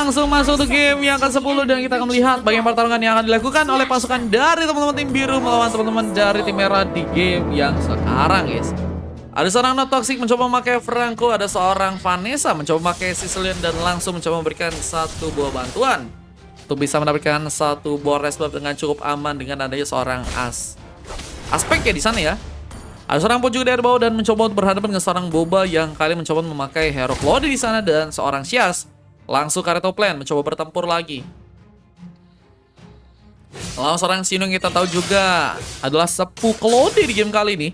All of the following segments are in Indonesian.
langsung masuk ke game yang ke-10 dan kita akan melihat bagaimana pertarungan yang akan dilakukan oleh pasukan dari teman-teman tim biru melawan teman-teman dari tim merah di game yang sekarang, guys. Ada seorang No Toxic mencoba memakai Franco, ada seorang Vanessa mencoba memakai Sicilian dan langsung mencoba memberikan satu buah bantuan untuk bisa mendapatkan satu buah resbuff dengan cukup aman dengan adanya seorang aspek ya di sana ya. Ada seorang pun juga dari bawah dan mencoba untuk berhadapan dengan seorang Boba yang kali mencoba memakai Hero Claude di sana dan seorang Sias langsung ke area top lane mencoba bertempur lagi. Lalu seorang Sino yang kita tahu juga adalah Sepu Claude di game kali ini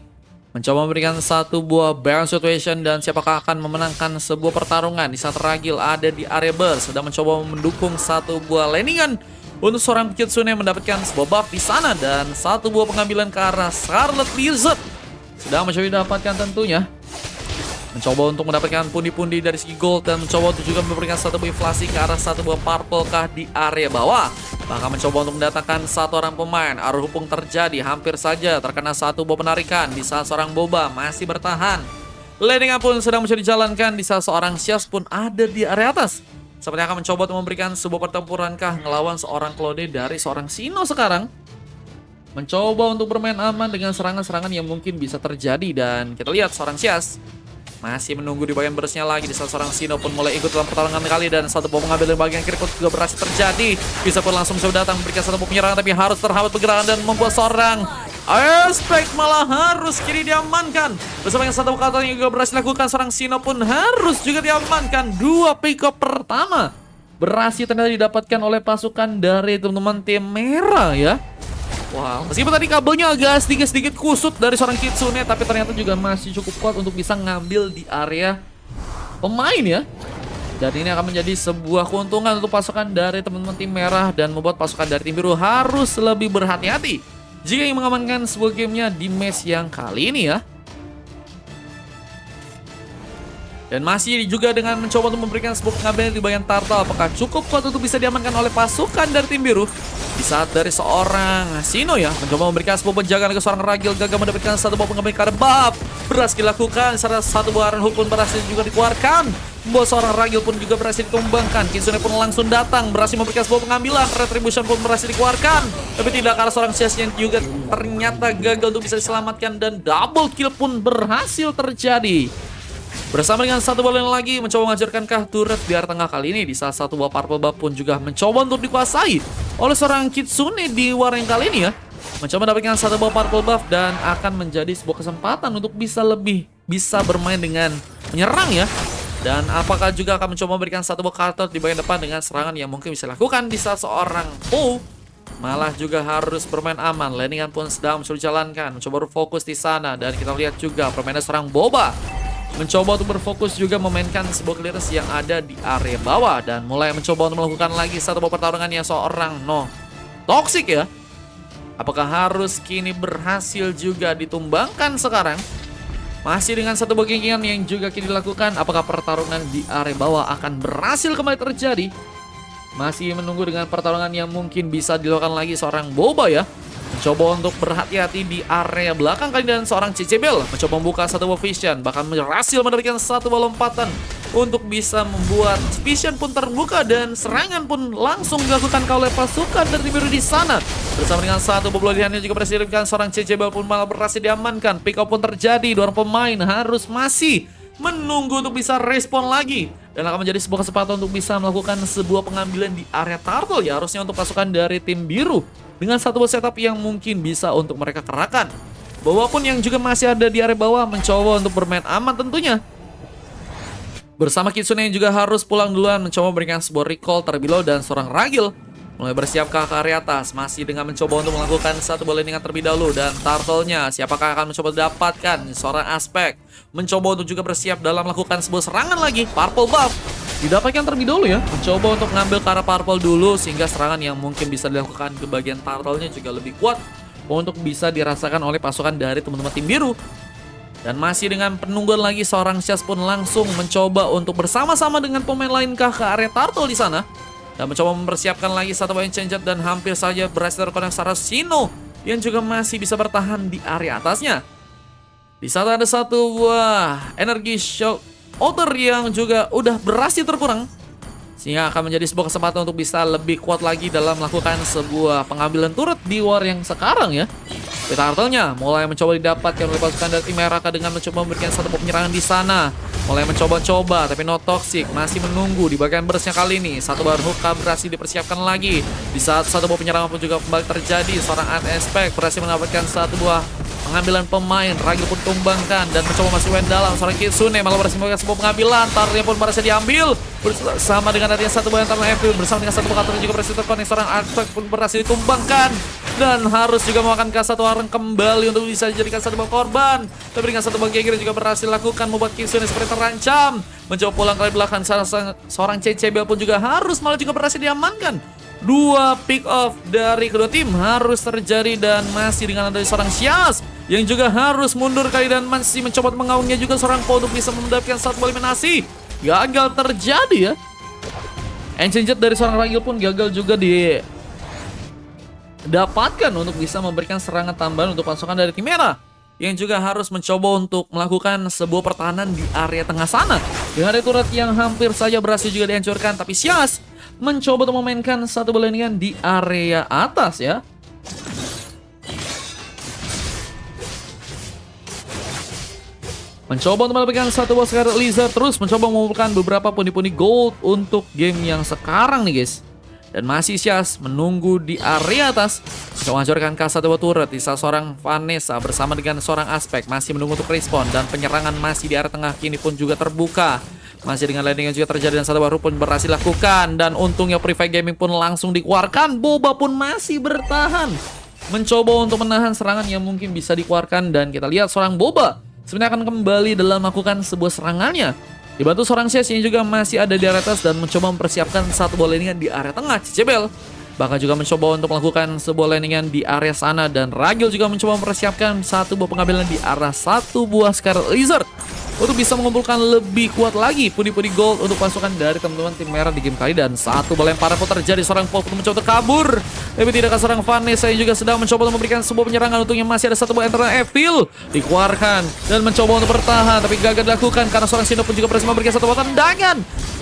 mencoba memberikan satu buah balance situation dan siapakah akan memenangkan sebuah pertarungan di saat Ragil ada di area burst sedang mencoba mendukung satu buah laningan untuk seorang Kitsune mendapatkan sebuah buff di sana dan satu buah pengambilan ke arah Scarlet Lizard sedang mencoba didapatkan tentunya. Mencoba untuk mendapatkan pundi-pundi dari segi gold dan mencoba untuk juga memberikan satu buah inflasi ke arah satu buah purple kah di area bawah. Bahkan mencoba untuk mendatangkan satu orang pemain. Arus hubung terjadi hampir saja terkena satu buah penarikan di saat seorang Boba masih bertahan. Laningan pun sedang mencoba dijalankan di saat seorang Sias pun ada di area atas. Seperti akan mencoba untuk memberikan sebuah pertempuran kah ngelawan seorang Claude dari seorang Sino sekarang. Mencoba untuk bermain aman dengan serangan-serangan yang mungkin bisa terjadi dan kita lihat seorang Sias masih menunggu di bagian burstnya lagi di saat seorang Sino pun mulai ikut dalam pertarungan kali dan satu bom mengambil di bagian kiri pun juga berhasil terjadi. Bisa pun langsung mencoba datang memberikan satu bom penyerangan tapi harus terhambat pergerakan dan membuat seorang aspek malah harus kiri diamankan. Bersama dengan satu kata yang juga berhasil dilakukan seorang Sino pun harus juga diamankan. Dua pick up pertama berhasil ternyata didapatkan oleh pasukan dari teman-teman tim merah ya. Wow, meskipun tadi kabelnya agak sedikit kusut dari seorang Kitsune, tapi ternyata juga masih cukup kuat untuk bisa ngambil di area pemain ya. Dan ini akan menjadi sebuah keuntungan untuk pasukan dari teman-teman tim merah dan membuat pasukan dari tim biru harus lebih berhati-hati jika ingin mengamankan sebuah gamenya di match yang kali ini ya. Dan masih juga dengan mencoba untuk memberikan sebuah pengambilan di bagian turtle. Apakah cukup kuat untuk bisa diamankan oleh pasukan dari tim biru? Di saat dari seorang Sino ya mencoba memberikan sebuah penjagaan ke seorang Ragil, gagal mendapatkan satu buah pengambilan karena buff. Berhasil dilakukan, serta satu buah Iron Hook pun berhasil juga dikeluarkan. Membuat seorang Ragil pun juga berhasil ditumbangkan. Kitsune pun langsung datang, berhasil memberikan sebuah pengambilan. Retribution pun berhasil dikeluarkan. Tapi tidak karena seorang Sias yang juga ternyata gagal untuk bisa diselamatkan. Dan double kill pun berhasil terjadi. Bersama dengan satu bola lagi mencoba menghancurkan kah turret di area tengah kali ini. Di saat satu buah purple buff pun juga mencoba untuk dikuasai oleh seorang Kitsune di war yang kali ini ya. Mencoba mendapatkan satu buah purple buff dan akan menjadi sebuah kesempatan untuk bisa bermain dengan menyerang ya. Dan apakah juga akan mencoba memberikan satu buah kartu di bagian depan dengan serangan yang mungkin bisa dilakukan di saat seorang Po malah juga harus bermain aman. Laningan pun sedang mencoba dijalankan, mencoba berfokus di sana dan kita lihat juga permainan seorang Boba mencoba untuk berfokus juga memainkan sebuah clearance yang ada di area bawah dan mulai mencoba untuk melakukan lagi satu buah pertarungan yang seorang No Toxic ya. Apakah harus kini berhasil juga ditumbangkan sekarang? Masih dengan satu buah genggingan yang juga kini dilakukan. Apakah pertarungan di area bawah akan berhasil kembali terjadi? Masih menunggu dengan pertarungan yang mungkin bisa dilakukan lagi seorang Boba ya. Mencoba untuk berhati-hati di area belakang kali dan seorang Cicebel mencoba membuka satu buah vision. Bahkan berhasil mendapatkan satu buah lompatan untuk bisa membuat vision pun terbuka dan serangan pun langsung dilakukan oleh pasukan dari biru di sana. Bersama dengan satu buah pelarian yang juga berhasil dilakukan seorang Cicebel pun malah berhasil diamankan. Pick up pun terjadi, dua orang pemain harus masih menunggu untuk bisa respon lagi. Dan akan menjadi sebuah kesempatan untuk bisa melakukan sebuah pengambilan di area turtle ya. Harusnya untuk pasukan dari tim biru dengan satu setup yang mungkin bisa untuk mereka kerahkan. Boba pun yang juga masih ada di area bawah mencoba untuk bermain aman tentunya. Bersama Kitsune yang juga harus pulang duluan mencoba memberikan sebuah recall terlebih dahulu dan seorang Ragil mulai bersiapkah ke area atas. Masih dengan mencoba untuk melakukan satu bola landingan terlebih dahulu dan turtle-nya siapakah akan mencoba dapatkan seorang aspek. Mencoba untuk juga bersiap dalam melakukan sebuah serangan lagi. Purple buff didapatkan terlebih dahulu ya. Mencoba untuk ngambil ke arah purple dulu sehingga serangan yang mungkin bisa dilakukan ke bagian turtle-nya juga lebih kuat untuk bisa dirasakan oleh pasukan dari teman-teman tim biru. Dan masih dengan penungguan lagi seorang Sias pun langsung mencoba untuk bersama-sama dengan pemain lainkah ke area turtle di sana. Dan mencoba mempersiapkan lagi satu poin changer dan hampir saja berhasil terkonek secara Sino yang juga masih bisa bertahan di area atasnya. Di saat ada satu buah energi shock outer yang juga udah berhasil terkurang. Sehingga akan menjadi sebuah kesempatan untuk bisa lebih kuat lagi dalam melakukan sebuah pengambilan turret di war yang sekarang ya. Turtle-nya mulai mencoba didapatkan oleh pasukan dari tim merah dengan mencoba memberikan satu penyerangan di sana. Mulai mencoba-coba, tapi no toxic masih menunggu di bagian burstnya kali ini. Satu bar hookah berhasil dipersiapkan lagi. Di saat satu buah penyerangan pun juga kembali terjadi. Seorang Aspect berhasil mendapatkan satu buah pengambilan pemain. Ragil pun tumbangkan dan mencoba masuk main dalam. Seorang Kitsune malah berhasil melakukan sebuah pengambilan. Tarnya pun berhasil diambil bersama dengan adanya satu buah yang Evil bersama dengan satu buah kartu juga berhasil terkonek. Seorang Aspect pun berhasil ditumbangkan dan harus juga memakan satu orang kembali untuk bisa dijadikan satu buah korban. Tapi dengan satu buah Gegir juga berhasil lakukan membuat Kitsune seperti terancam. Mencoba pulang ke belakang, seorang CCB pun juga harus malah juga berhasil diamankan. Dua pick off dari kedua tim harus terjadi dan masih dengan ada seorang Syaz yang juga harus mundur kali dan masih mencoba mengaungnya juga seorang Po untuk bisa mendapatkan satu eliminasi. Gagal terjadi ya. Ancient Jet dari seorang Ragil pun gagal juga didapatkan untuk bisa memberikan serangan tambahan untuk pasukan dari tim merah yang juga harus mencoba untuk melakukan sebuah pertahanan di area tengah sana. Dengan ada turret yang hampir saja berhasil juga dihancurkan, tapi Syaz mencoba untuk memainkan satu berlindungan di area atas ya. Mencoba untuk mendapatkan satu buah Scarlet Lizard, terus mencoba mengumpulkan beberapa pundi-pundi gold untuk game yang sekarang nih guys. Dan masih Syaz menunggu di area atas. Coba hancurkan K1 buah turret. Di saat seorang Vanessa bersama dengan seorang Aspect masih menunggu untuk respon. Dan penyerangan masih di area tengah kini pun juga terbuka. Masih dengan landing yang juga terjadi dan satu baru pun berhasil lakukan. Dan untungnya Private Gaming pun langsung dikeluarkan. Boba pun masih bertahan. Mencoba untuk menahan serangan yang mungkin bisa dikeluarkan. Dan kita lihat seorang Boba sebenarnya akan kembali dalam melakukan sebuah serangannya. Dibantu seorang Syaz yang juga masih ada di area atas dan mencoba mempersiapkan satu bola landingan di area tengah. Cicebel bahkan juga mencoba untuk melakukan sebuah landingan di area sana. Dan Ragil juga mencoba mempersiapkan satu buah pengambilan di arah satu buah Scarlet Lizard untuk bisa mengumpulkan lebih kuat lagi pundi-pundi gold untuk pasukan dari teman-teman tim merah di game kali. Dan satu bola lemparan pun terjadi, seorang Paul pun mencoba kabur, tapi tidak ke seorang Vanessa yang juga sedang mencoba untuk memberikan sebuah penyerangan. Untungnya masih ada satu bola internal Evil dikeluarkan dan mencoba untuk bertahan, tapi gagal dilakukan karena seorang Sino pun juga berhasil memberikan satu bola tendangan.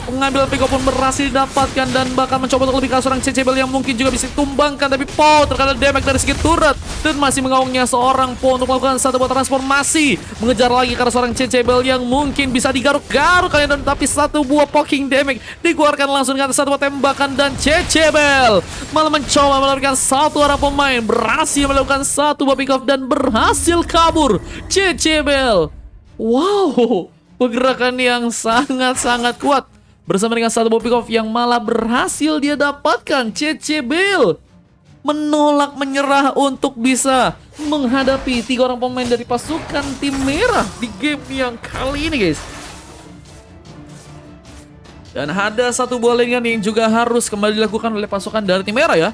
Pengambilan pick up pun berhasil didapatkan dan bahkan mencoba untuk lebih ke seorang CCBL yang mungkin juga bisa ditumbangkan, tapi Paul terkena damage dari segi turret dan masih mengaungnya seorang Paul untuk melakukan satu buah transformasi, mengejar lagi karena seorang CCBL yang mungkin bisa digaruk-garuk kalian, tapi satu buah poking damage dikeluarkan langsung dengan satu buah tembakan. Dan CCBL malah mencoba melakukan satu orang pemain berhasil melakukan satu buah pick off dan berhasil kabur. CCBL, wow, pergerakan yang sangat-sangat kuat bersama dengan satu buah pick off yang malah berhasil dia dapatkan. CCBL menolak menyerah untuk bisa menghadapi tiga orang pemain dari pasukan tim merah di game yang kali ini guys. Dan ada satu buah landingan yang juga harus kembali dilakukan oleh pasukan dari tim merah ya.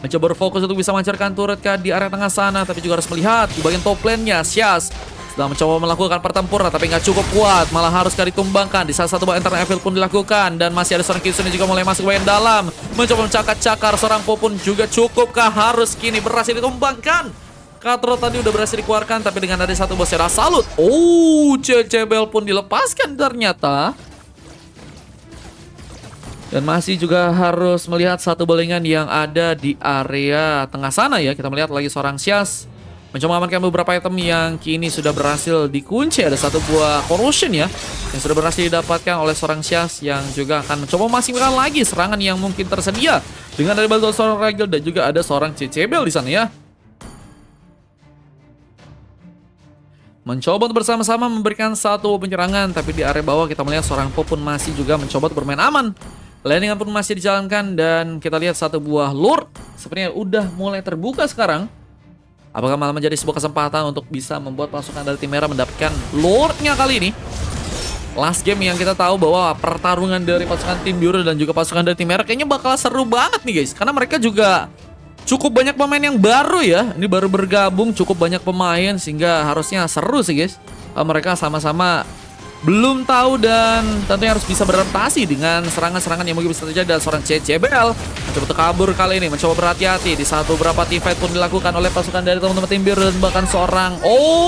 Mencoba berfokus untuk bisa melancarkan turret di area tengah sana, tapi juga harus melihat di bagian top lane-nya Syaz sedang mencoba melakukan pertempuran tapi nggak cukup kuat, malah harus ditumbangkan. Di saat satu buah internal Evil pun dilakukan dan masih ada seorang Kitsune juga mulai masuk ke bagian dalam, mencoba mencakar-cakar seorang Po pun juga cukupkah, harus kini berhasil ditumbangkan. Cutthroat tadi udah berhasil dikeluarkan, tapi dengan ada satu buah Serah Salut, CCBL pun dilepaskan ternyata. Dan masih juga harus melihat satu bolingan yang ada di area tengah sana ya. Kita melihat lagi seorang Syaz mencoba mengamankan beberapa item yang kini sudah berhasil dikunci. Ada satu buah corrosion ya yang sudah berhasil didapatkan oleh seorang Syaz yang juga akan mencoba memaksimalkan lagi serangan yang mungkin tersedia dengan dari bantuan seorang Ragil dan juga ada seorang CCBL di sana ya. Mencoba untuk bersama-sama memberikan satu penyerangan, tapi di area bawah kita melihat seorang Po pun masih juga mencoba untuk bermain aman. Landingan pun masih dijalankan dan kita lihat satu buah lure sepertinya udah mulai terbuka sekarang. Apakah malah menjadi sebuah kesempatan untuk bisa membuat pasukan dari tim merah mendapatkan lure-nya kali ini? Last game yang kita tahu bahwa pertarungan dari pasukan tim biru dan juga pasukan dari tim merah kayaknya bakal seru banget nih guys. Karena mereka juga cukup banyak pemain yang baru ya. Ini baru bergabung cukup banyak pemain sehingga harusnya seru sih guys. Mereka sama-sama belum tahu dan tentunya harus bisa beradaptasi dengan serangan-serangan yang mungkin bisa terjadi. Dan seorang CCBL mencoba kabur kali ini, mencoba berhati-hati. Di satu beberapa teamfight pun dilakukan oleh pasukan dari teman-teman tim biru dan bahkan seorang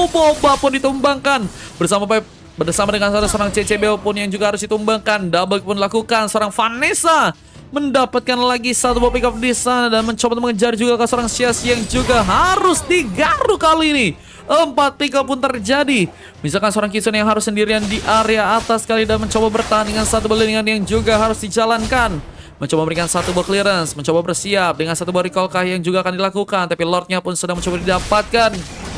Boba pun ditumbangkan bersama bersama dengan seorang CCBO pun yang juga harus ditumbangkan. Double pun dilakukan. Seorang Vanessa mendapatkan lagi satu buah pick off di sana dan mencoba mengejar juga ke seorang Sias yang juga harus digaruk kali ini. 4 pick off pun terjadi. Misalkan seorang Kitsune yang harus sendirian di area atas kali dan mencoba bertahan dengan satu belingan yang juga harus dijalankan. Mencoba memberikan satu buah clearance, mencoba bersiap dengan satu buah recall kah yang juga akan dilakukan. Tapi Lordnya pun sedang mencoba didapatkan.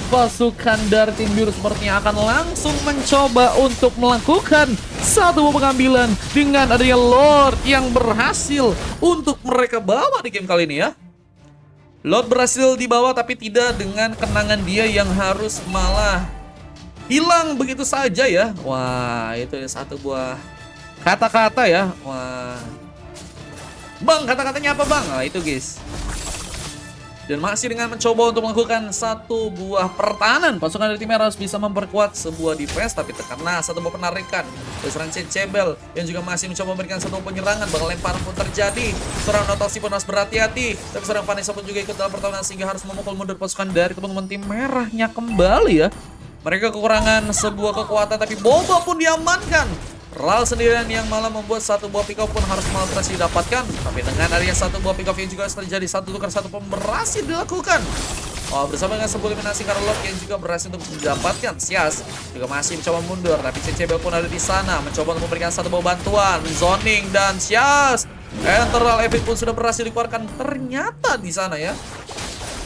Pasukan dari tim biru sepertinya akan langsung mencoba untuk melakukan satu pengambilan dengan adanya Lord yang berhasil untuk mereka bawa di game kali ini ya. Lord berhasil dibawa tapi tidak dengan kenangan dia yang harus malah hilang begitu saja ya. Wah, itu satu buah kata-kata ya. Wah. Bang, kata-katanya apa bang? Nah itu guys. Dan masih dengan mencoba untuk melakukan satu buah pertahanan, pasukan dari tim merah harus bisa memperkuat sebuah defense. Tapi terkena satu buah penarikan dari seorang Cebel yang juga masih mencoba memberikan satu penyerangan. Bakal lemparan pun terjadi. Seorang Notosi pun harus berhati-hati. Tapi seorang Vanessa pun juga ikut dalam pertahanan sehingga harus memukul mundur pasukan dari teman-teman tim merahnya kembali ya. Mereka kekurangan sebuah kekuatan tapi Boba pun diamankan. Ral sendirian yang malah membuat satu buah pick off pun harus malah berhasil didapatkan. Tapi dengan adanya satu buah pick off yang juga terjadi, satu tukar satu pun berhasil dilakukan. Oh, bersama dengan sebuah eliminasi karena Lord yang juga berhasil untuk mendapatkan. Sias juga masih mencoba mundur, tapi CCB pun ada di sana mencoba untuk memberikan satu buah bantuan, zoning dan Sias. Enteral Epic pun sudah berhasil dikeluarkan ternyata di sana ya.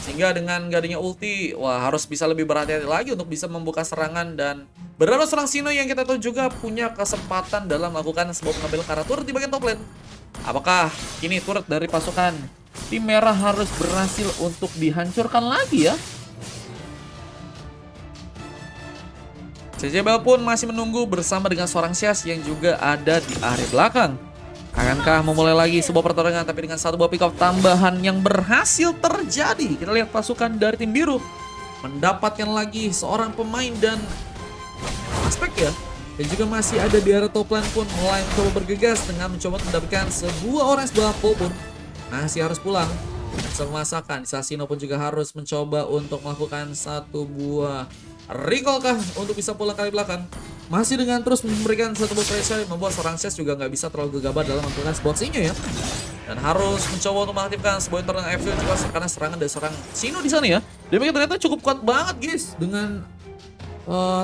Sehingga dengan gak adanya ulti, wah harus bisa lebih berhati-hati lagi untuk bisa membuka serangan. Dan beberapa seorang Sino yang kita tahu juga punya kesempatan dalam melakukan sebuah pengambilan karena turret di bagian top lane. Apakah ini turret dari pasukan tim merah harus berhasil untuk dihancurkan lagi ya? CCBL pun masih menunggu bersama dengan seorang Sias yang juga ada di area belakang. Akankah memulai lagi sebuah pertarungan tapi dengan satu buah pick off tambahan yang berhasil terjadi. Kita lihat pasukan dari tim biru mendapatkan lagi seorang pemain dan aspek ya. Dan juga masih ada di area top lane pun mulai mencoba bergegas dengan mencoba mendapatkan sebuah orange Bapo pun masih harus pulang. Masakan Sasino pun juga harus mencoba untuk melakukan satu buah recall kah untuk bisa pulang kali belakang. Masih dengan terus memberikan satu buah pressure membuat seorang Ses juga nggak bisa terlalu gegabah dalam melakukan boxingnya ya. Dan harus mencoba untuk mengaktifkan sebuah internal airfield juga karena serangan dari seorang Sino di sana ya. Dia ternyata cukup kuat banget guys dengan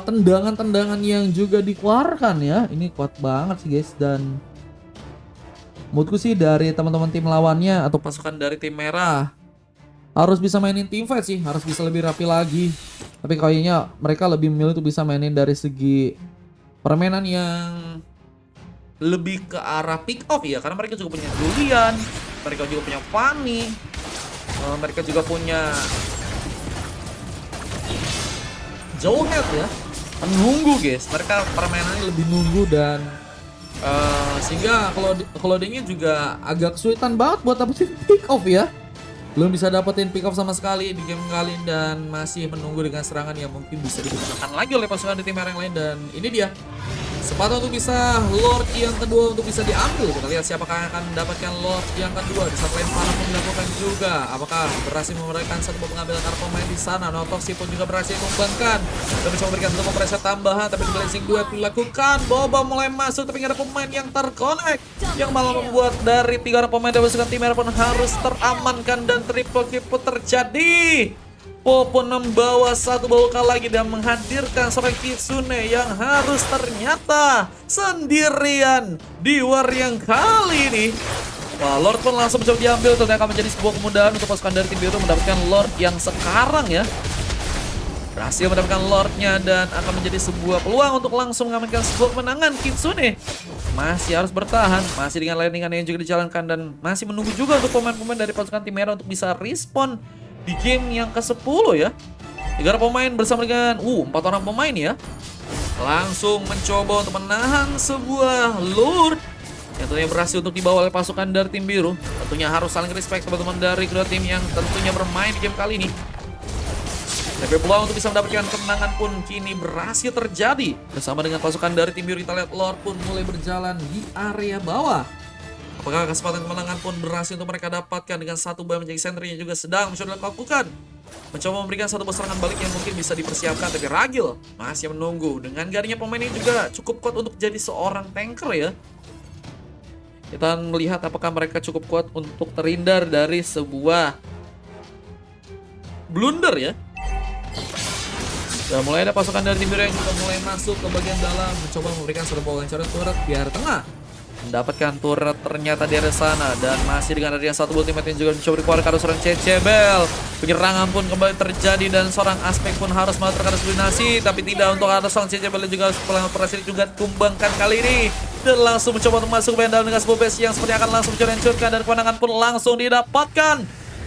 tendangan-tendangan yang juga dikeluarkan ya. Ini kuat banget sih guys. Dan menurutku sih dari teman-teman tim lawannya atau pasukan dari tim merah harus bisa mainin team fight sih, harus bisa lebih rapi lagi. Tapi kayaknya mereka lebih memilih untuk bisa mainin dari segi permainan yang lebih ke arah pick off ya, karena mereka juga punya Julian, mereka juga punya Fanny, mereka juga punya Jowhead ya, menunggu guys. Mereka permainannya lebih nunggu dan sehingga kalau dia juga agak kesulitan banget buat dapetin pick off ya. Belum bisa dapetin pick off sama sekali di game kali ini dan masih menunggu dengan serangan yang mungkin bisa digunakan lagi oleh pasukan di tim merah yang lain. Dan ini dia sepatu untuk bisa Lord yang kedua untuk bisa diambil. Kita lihat siapakah yang akan mendapatkan Lord yang kedua. Di saat lain para pun dilakukan juga. Apakah berhasil memberikan satu pengambilan karena pemain di sana. Notoxi pun juga berhasil membangkan dan mencoba memberikan satu pressure tambahan. Tapi blessing duet dilakukan. Boba mulai masuk tapi nggak ada pemain yang terkonek, yang malah membuat dari 3 orang pemain dari pasukan tim merah pun harus teramankan dan triple kill pun terjadi. Popo membawa satu bawah lagi dan menghadirkan seorang Kitsune yang harus ternyata sendirian di war yang kali ini. Wah, Lord pun langsung mencoba diambil. Tentunya akan menjadi sebuah kemudahan untuk pasukan dari tim biru mendapatkan Lord yang sekarang ya. Berhasil mendapatkan Lordnya dan akan menjadi sebuah peluang untuk langsung mengamankan sebuah kemenangan. Kitsune masih harus bertahan, masih dengan landingan yang juga dijalankan dan masih menunggu juga untuk pemain-pemain dari pasukan tim merah untuk bisa respon di game yang ke-10 ya. 3 pemain bersama dengan 4 orang pemain ya. Langsung mencoba untuk menahan sebuah Lord yang tentunya berhasil untuk dibawa oleh pasukan dari tim biru. Tentunya harus saling respect teman-teman dari kedua tim yang tentunya bermain di game kali ini. Tapi peluang untuk bisa mendapatkan kemenangan pun kini berhasil terjadi. Bersama dengan pasukan dari tim biru kita lihat Lord pun mulai berjalan di area bawah. Apakah kesempatan kemenangan pun berhasil untuk mereka dapatkan dengan satu buah menjadi sentry yang juga sedang mencoba dilakukan. Mencoba memberikan satu serangan balik yang mungkin bisa dipersiapkan, tapi Ragil masih menunggu. Dengan garingnya pemain ini juga cukup kuat untuk jadi seorang tanker ya. Kita melihat apakah mereka cukup kuat untuk terhindar dari sebuah blunder ya. Dan mulai ada pasukan dari tim biru yang juga mulai masuk ke bagian dalam, mencoba memberikan satu wawancara turret di area tengah. Mendapatkan turret ternyata di area sana, dan masih dengan adanya satu ultimate yang juga mencoba dikeluarkan oleh seorang Cecebel. Penyerangan pun kembali terjadi dan seorang Aspek pun harus melakukan eliminasi, tapi tidak untuk ada seorang Cecebel dan juga setelah operasi juga tumbangkan kali ini. Dan langsung mencoba untuk masuk ke bagian dalam dengan sebuah base yang seperti akan langsung mencoba hancurkan, dan kemenangan pun langsung didapatkan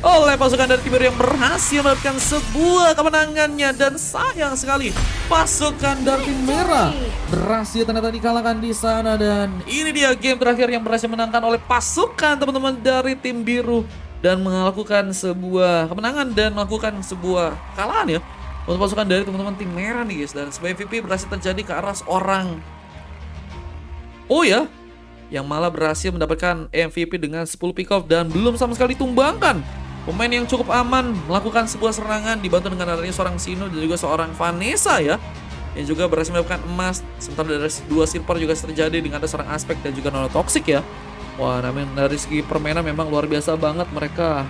oleh pasukan dari tim biru yang berhasil mendapatkan sebuah kemenangannya. Dan sayang sekali pasukan dari tim merah berhasil ternyata dikalahkan di sana. Dan ini dia game terakhir yang berhasil menangkan oleh pasukan teman-teman dari tim biru dan melakukan sebuah kemenangan dan melakukan sebuah kekalahan ya untuk pasukan dari teman-teman tim merah nih guys. Dan sebuah MVP berhasil terjadi ke arah seorang ya yang malah berhasil mendapatkan MVP dengan 10 pick off dan belum sama sekali tumbangkan. Pemain yang cukup aman melakukan sebuah serangan dibantu dengan adanya seorang Sino dan juga seorang Vanessa ya, yang juga berhasil mendapatkan emas. Sementara dari dua silver juga terjadi dengan ada seorang Aspek dan juga Nono Toxic ya. Wah, namun dari segi permainan memang luar biasa banget, mereka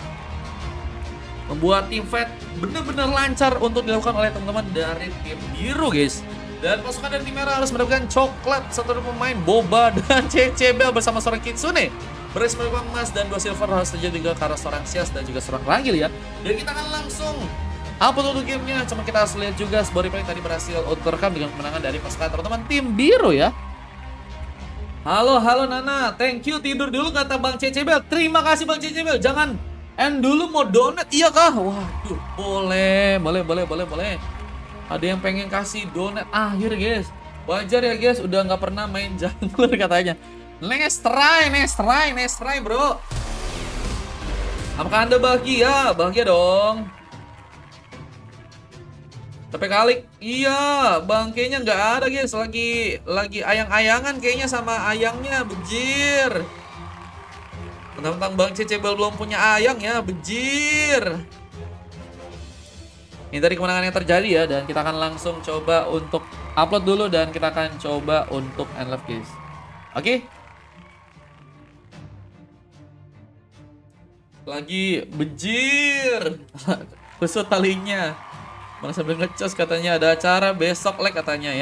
membuat tim fight benar-benar lancar untuk dilakukan oleh teman-teman dari tim biru guys. Dan pasukan dari tim merah harus mendapatkan coklat satu pemain Boba dan Cecebel bersama seorang Kitsune. Berhasil mendapatkan emas dan 2 silver harus terjadi juga karena seorang Sias dan juga seorang Ragil ya. Dan kita akan langsung upload untuk gamenya. Cuma kita harus lihat juga sebuah replay tadi berhasil terekam dengan kemenangan dari pasukan teman-teman tim biru ya. Halo Nana, thank you, tidur dulu kata Bang Cecebel. Terima kasih Bang Cecebel, jangan end dulu, mau donat iya kah? Waduh, boleh. Ada yang pengen kasih donat akhir guys. Wajar ya guys, udah nggak pernah main jungler katanya. Next try bro. Apakah Anda bahagia? Bahagia dong. Tapi kali, iya bang, kayaknya nggak ada guys. Lagi ayang-ayangan kayaknya sama ayangnya, bejir. Tentang Bang Cecebel belum punya ayang ya, bejir. Ini tadi kemenangan yang terjadi ya, dan kita akan langsung coba untuk upload dulu dan kita akan coba untuk end live guys. Oke. Lagi bejir. Kusut talinya. Bang sambil ngecas katanya ada acara besok katanya ya.